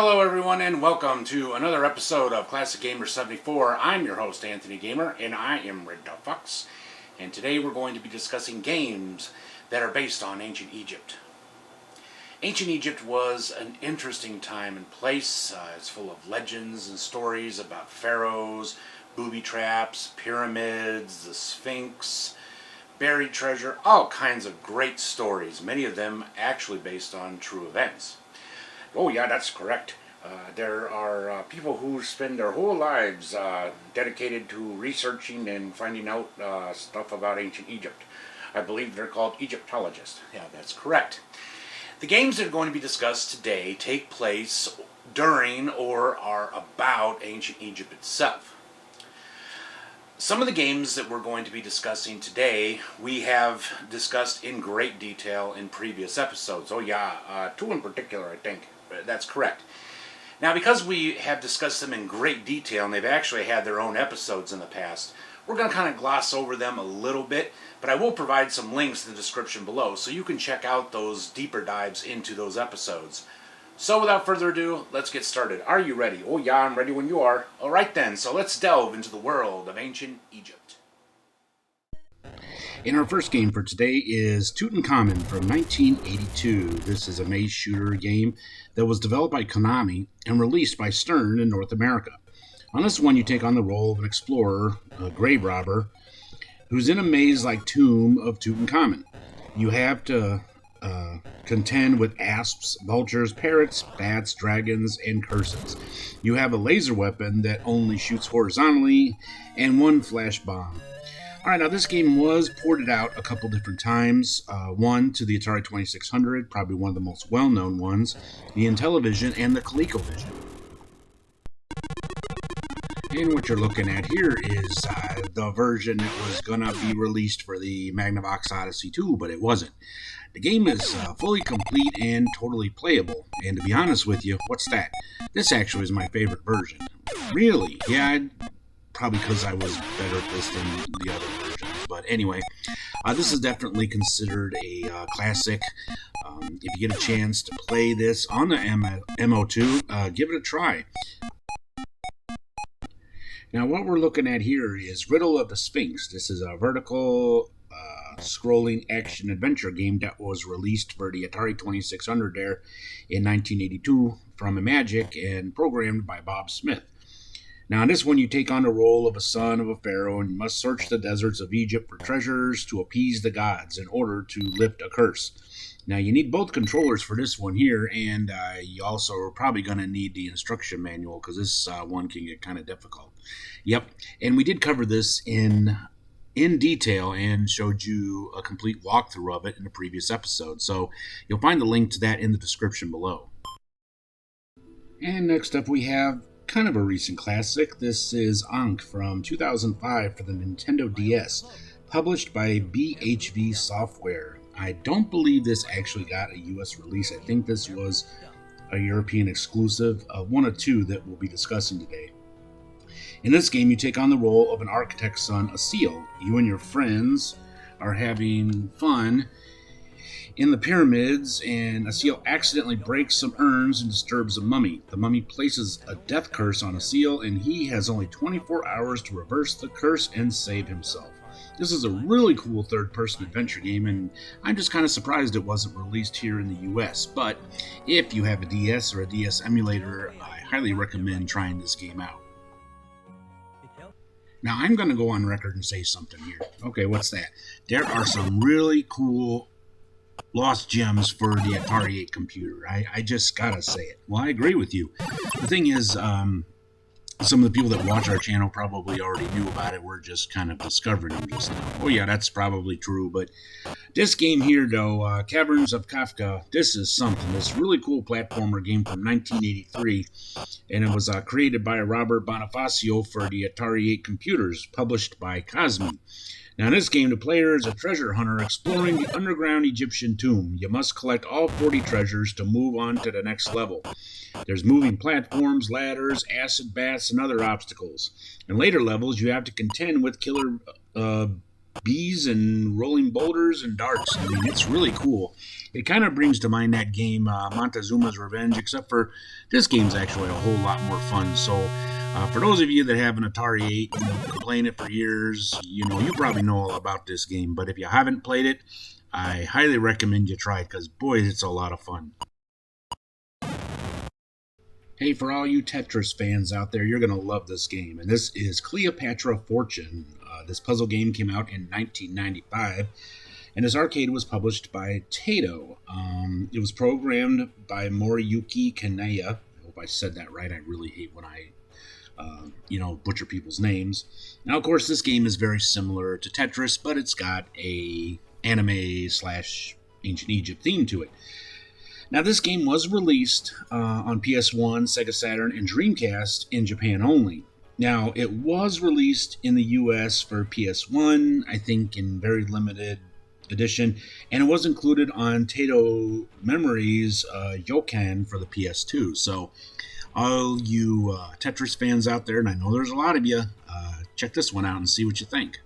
Hello everyone and welcome to another episode of Classic Gamer 74. I'm your host Anthony Gamer and I am Red Dot Fox. And today we're going to be discussing games that are based on ancient Egypt. Ancient Egypt was an interesting time and place. It's full of legends and stories about pharaohs, booby traps, pyramids, the Sphinx, buried treasure, all kinds of great stories, many of them actually based on true events. Oh yeah, that's correct. There are people who spend their whole lives dedicated to researching and finding out stuff about ancient Egypt. I believe they're called Egyptologists. Yeah, that's correct. The games that are going to be discussed today take place during or are about ancient Egypt itself. Some of the games that we're going to be discussing today, we have discussed in great detail in previous episodes. Oh yeah, two in particular, I think. That's correct. Now, because we have discussed them in great detail, and they've actually had their own episodes in the past, we're going to kind of gloss over them a little bit, but I will provide some links in the description below so you can check out those deeper dives into those episodes. So without further ado, let's get started. Are you ready? Oh yeah, I'm ready when you are. Alright then, so let's delve into the world of ancient Egypt. And our first game for today is Tutankhamun from 1982. This is a maze shooter game that was developed by Konami and released by Stern in North America. On this one, you take on the role of an explorer, a grave robber, who's in a maze-like tomb of Tutankhamun. You have to contend with asps, vultures, parrots, bats, dragons, and curses. You have a laser weapon that only shoots horizontally and one flash bomb. Alright, now this game was ported out a couple different times. One to the Atari 2600, probably one of the most well-known ones, the Intellivision, and the ColecoVision. And what you're looking at here is the version that was going to be released for the Magnavox Odyssey 2, but it wasn't. The game is fully complete and totally playable. And to be honest with you, what's that? This actually is my favorite version. Really? Yeah, probably because I was better at this than the other versions. But anyway, this is definitely considered a classic. If you get a chance to play this on the MO2, give it a try. Now, what we're looking at here is Riddle of the Sphinx. This is a vertical scrolling action-adventure game that was released for the Atari 2600 there in 1982 from Imagic and programmed by Bob Smith. Now, in this one, you take on the role of a son of a pharaoh and you must search the deserts of Egypt for treasures to appease the gods in order to lift a curse. Now, you need both controllers for this one here, and you also are probably going to need the instruction manual because this one can get kind of difficult. Yep, and we did cover this in detail and showed you a complete walkthrough of it in a previous episode, so you'll find the link to that in the description below. And next up we have kind of a recent classic. This is Ankh from 2005 for the Nintendo DS, published by BHV Software. I don't believe this actually got a US release. I think this was a European exclusive, one of two that we'll be discussing today. In this game, you take on the role of an architect's son, a seal. You and your friends are having fun in the pyramids, and a seal accidentally breaks some urns and disturbs a mummy. The mummy places a death curse on a seal, and he has only 24 hours to reverse the curse and save himself. This is a really cool third-person adventure game, and I'm just kind of surprised it wasn't released here in the US. But if you have a DS or a DS emulator, I highly recommend trying this game out. Now, I'm going to go on record and say something here. Okay, what's that? There are some really cool lost gems for the Atari 8 computer. I just gotta say it. Well, I agree with you. The thing is, some of the people that watch our channel probably already knew about it. We're just kind of discovering them just now. Oh yeah, that's probably true. But this game here, though, Caverns of Kafka, this is something. This really cool platformer game from 1983. And it was created by Robert Bonifacio for the Atari 8 computers, published by Cosmi. Now, in this game, the player is a treasure hunter exploring the underground Egyptian tomb. You must collect all 40 treasures to move on to the next level. There's moving platforms, ladders, acid baths, and other obstacles. In later levels, you have to contend with killer bees and rolling boulders and darts. I mean, it's really cool. It kind of brings to mind that game Montezuma's Revenge, except for this game's actually a whole lot more fun. So, for those of you that have an Atari 8 and been playing it for years, you probably know all about this game. But if you haven't played it, I highly recommend you try it because, boy, it's a lot of fun. Hey, for all you Tetris fans out there, you're going to love this game. And this is Cleopatra Fortune. This puzzle game came out in 1995, and this arcade was published by Taito. It was programmed by Moriyuki Kanaya. I hope I said that right. I really hate when I butcher people's names. Now, of course, this game is very similar to Tetris, but it's got a anime/ancient Egypt theme to it. Now, this game was released on PS1, Sega Saturn, and Dreamcast in Japan only. Now, it was released in the US for PS1, I think in very limited edition, and it was included on Taito Memories Yokan for the PS2. So, all you Tetris fans out there, and I know there's a lot of you, check this one out and see what you think.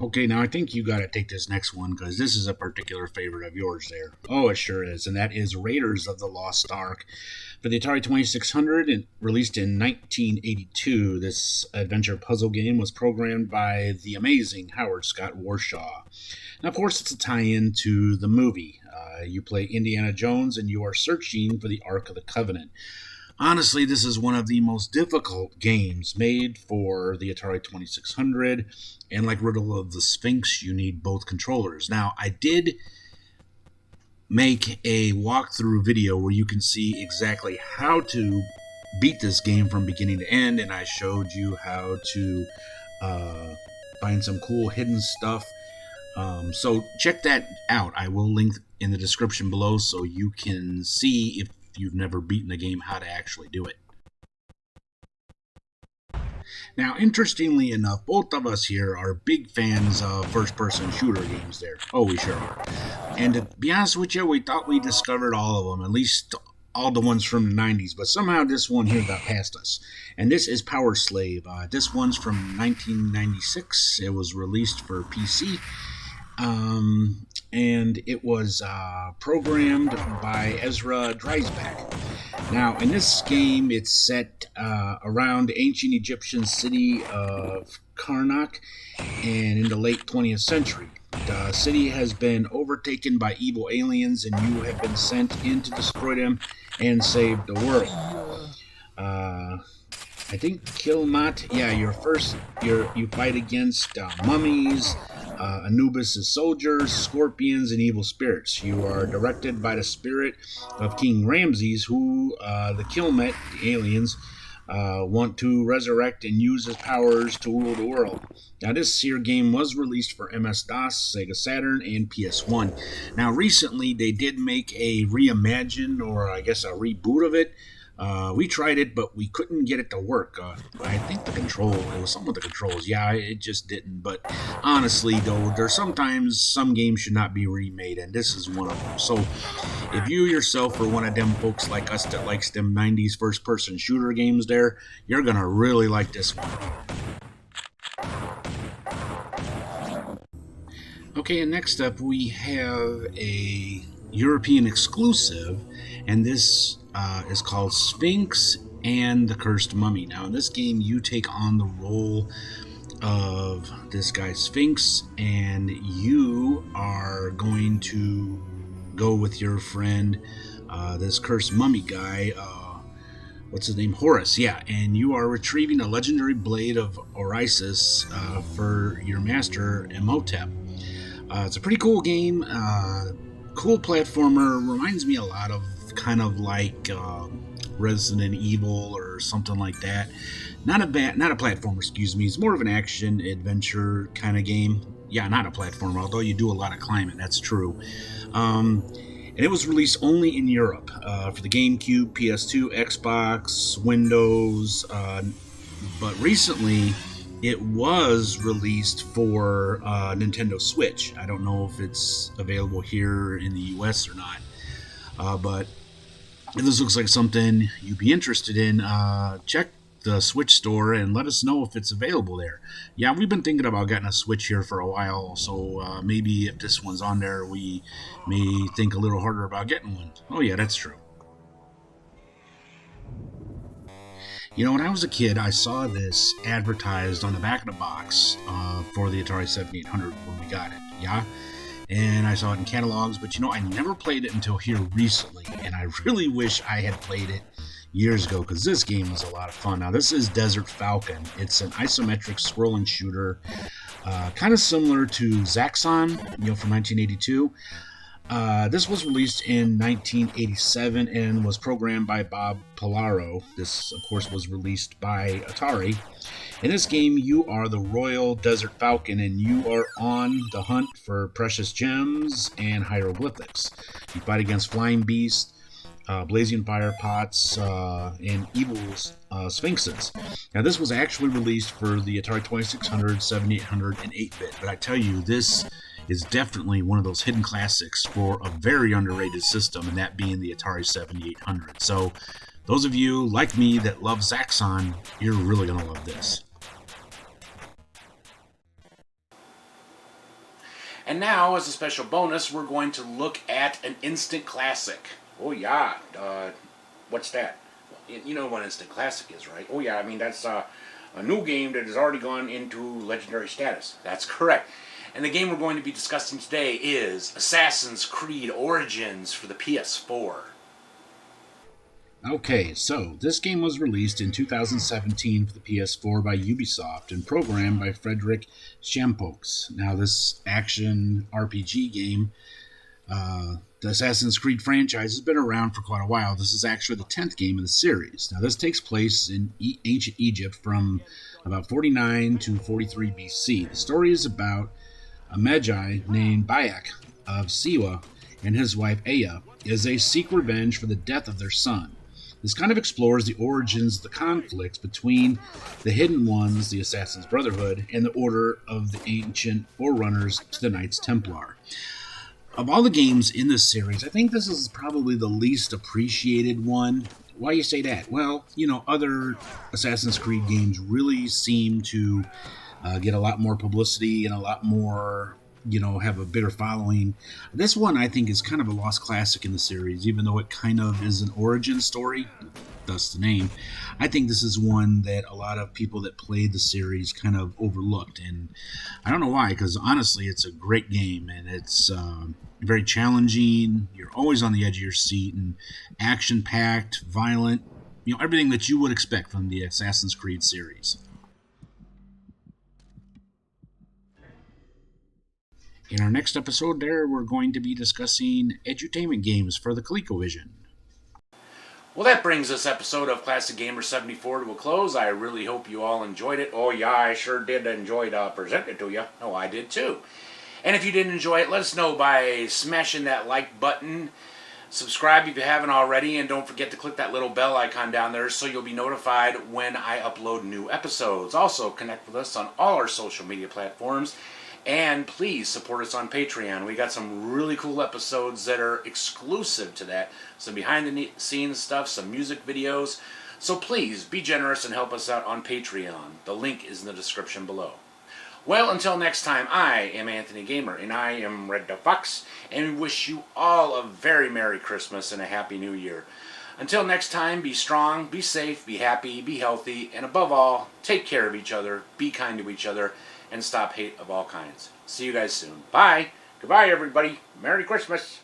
Okay, now I think you got to take this next one because this is a particular favorite of yours there. Oh, it sure is, and that is Raiders of the Lost Ark. For the Atari 2600, and released in 1982, this adventure puzzle game was programmed by the amazing Howard Scott Warshaw. Now, of course, it's a tie-in to the movie. You play Indiana Jones, and you are searching for the Ark of the Covenant. Honestly, this is one of the most difficult games made for the Atari 2600, and like Riddle of the Sphinx, you need both controllers. Now, I did make a walkthrough video where you can see exactly how to beat this game from beginning to end, and I showed you how to find some cool hidden stuff. So check that out. I will link in the description below so you can see, if you've never beaten the game, how to actually do it. Now, interestingly enough, both of us here are big fans of first-person shooter games there. Oh, we sure are. And to be honest with you, we thought we discovered all of them, at least all the ones from the 90s, but somehow this one here got past us. And this is Power Slave. This one's from 1996. It was released for PC. And it was programmed by Ezra Dreisbach. Now, in this game, it's set around the ancient Egyptian city of Karnak and in the late 20th century. The city has been overtaken by evil aliens, and you have been sent in to destroy them and save the world. I think Kilmat, you fight against mummies, Anubis' soldiers, scorpions, and evil spirits. You are directed by the spirit of King Ramses, who the Kilmet, the aliens, want to resurrect and use his powers to rule the world. Now, this here game was released for MS-DOS, Sega Saturn, and PS1. Now, recently, they did make a reimagine, or I guess a reboot of it. We tried it, but we couldn't get it to work. I think it was something with the controls. Yeah, it just didn't. But honestly, though, there's sometimes some games should not be remade, and this is one of them. So if you yourself are one of them folks like us that likes them 90s first-person shooter games there, you're going to really like this one. Okay, and next up we have a European exclusive, and this is called Sphinx and the Cursed Mummy. Now, in this game, you take on the role of this guy Sphinx, and you are going to go with your friend, this Cursed Mummy guy, what's his name? Horus, yeah, and you are retrieving a legendary blade of Orisis for your master, Imhotep. It's a pretty cool game, cool platformer, reminds me a lot of kind of like Resident Evil or something like that. Not a platformer, excuse me. It's more of an action adventure kind of game. Yeah, not a platformer, although you do a lot of climbing, that's true. And it was released only in Europe for the GameCube, PS2, Xbox, Windows, but recently it was released for Nintendo Switch. I don't know if it's available here in the US or not, but if this looks like something you'd be interested in, check the Switch store and let us know if it's available there. Yeah, we've been thinking about getting a Switch here for a while, so maybe if this one's on there, we may think a little harder about getting one. Oh, yeah, that's true. You know, when I was a kid, I saw this advertised on the back of the box for the Atari 7800 when we got it. Yeah? And I saw it in catalogs, but you know, I never played it until here recently, and I really wish I had played it years ago because this game was a lot of fun. Now, this is Desert Falcon. It's an isometric scrolling shooter, kind of similar to Zaxxon, you know, from 1982. This was released in 1987 and was programmed by Bob Polaro. This, of course, was released by Atari. In this game, you are the Royal Desert Falcon, and you are on the hunt for precious gems and hieroglyphics. You fight against flying beasts, blazing fire pots, and evil sphinxes. Now, this was actually released for the Atari 2600, 7800, and 8-bit, but I tell you, this is definitely one of those hidden classics for a very underrated system, and that being the Atari 7800. So, those of you like me that love Zaxxon, you're really going to love this. And now, as a special bonus, we're going to look at an instant classic. Oh yeah, what's that? You know what instant classic is, right? Oh yeah, I mean that's a new game that has already gone into legendary status. That's correct. And the game we're going to be discussing today is Assassin's Creed Origins for the PS4. Okay, so this game was released in 2017 for the PS4 by Ubisoft and programmed by Frederick Shampox. Now, this action RPG game, the Assassin's Creed franchise, has been around for quite a while. This is actually the 10th game in the series. Now, this takes place in ancient Egypt from about 49 to 43 BC. The story is about a Magi named Bayek of Siwa and his wife Aya as they seek revenge for the death of their son. This kind of explores the origins of the conflicts between the Hidden Ones, the Assassin's Brotherhood, and the Order of the Ancient Forerunners to the Knights Templar. Of all the games in this series, I think this is probably the least appreciated one. Why do you say that? Well, you know, other Assassin's Creed games really seem to get a lot more publicity and a lot more, you know, have a bigger following. This one, I think, is kind of a lost classic in the series, even though it kind of is an origin story, thus the name. I think this is one that a lot of people that played the series kind of overlooked, and I don't know why, because honestly, it's a great game, and it's very challenging. You're always on the edge of your seat, and action-packed, violent, you know, everything that you would expect from the Assassin's Creed series. In our next episode there, we're going to be discussing edutainment games for the ColecoVision. Well, that brings this episode of Classic Gamer 74 to a close. I really hope you all enjoyed it. Oh yeah, I sure did enjoy presenting it to you. Oh, I did too. And if you did enjoy it, let us know by smashing that like button. Subscribe if you haven't already, and don't forget to click that little bell icon down there so you'll be notified when I upload new episodes. Also, connect with us on all our social media platforms. And please support us on Patreon. We got some really cool episodes that are exclusive to that. Some behind the scenes stuff, some music videos. So please be generous and help us out on Patreon. The link is in the description below. Well, until next time, I am Anthony Gamer, and I am Red the Fox, and we wish you all a very Merry Christmas and a Happy New Year. Until next time, be strong, be safe, be happy, be healthy, and above all, take care of each other, be kind to each other, and stop hate of all kinds. See you guys soon. Bye. Goodbye, everybody. Merry Christmas.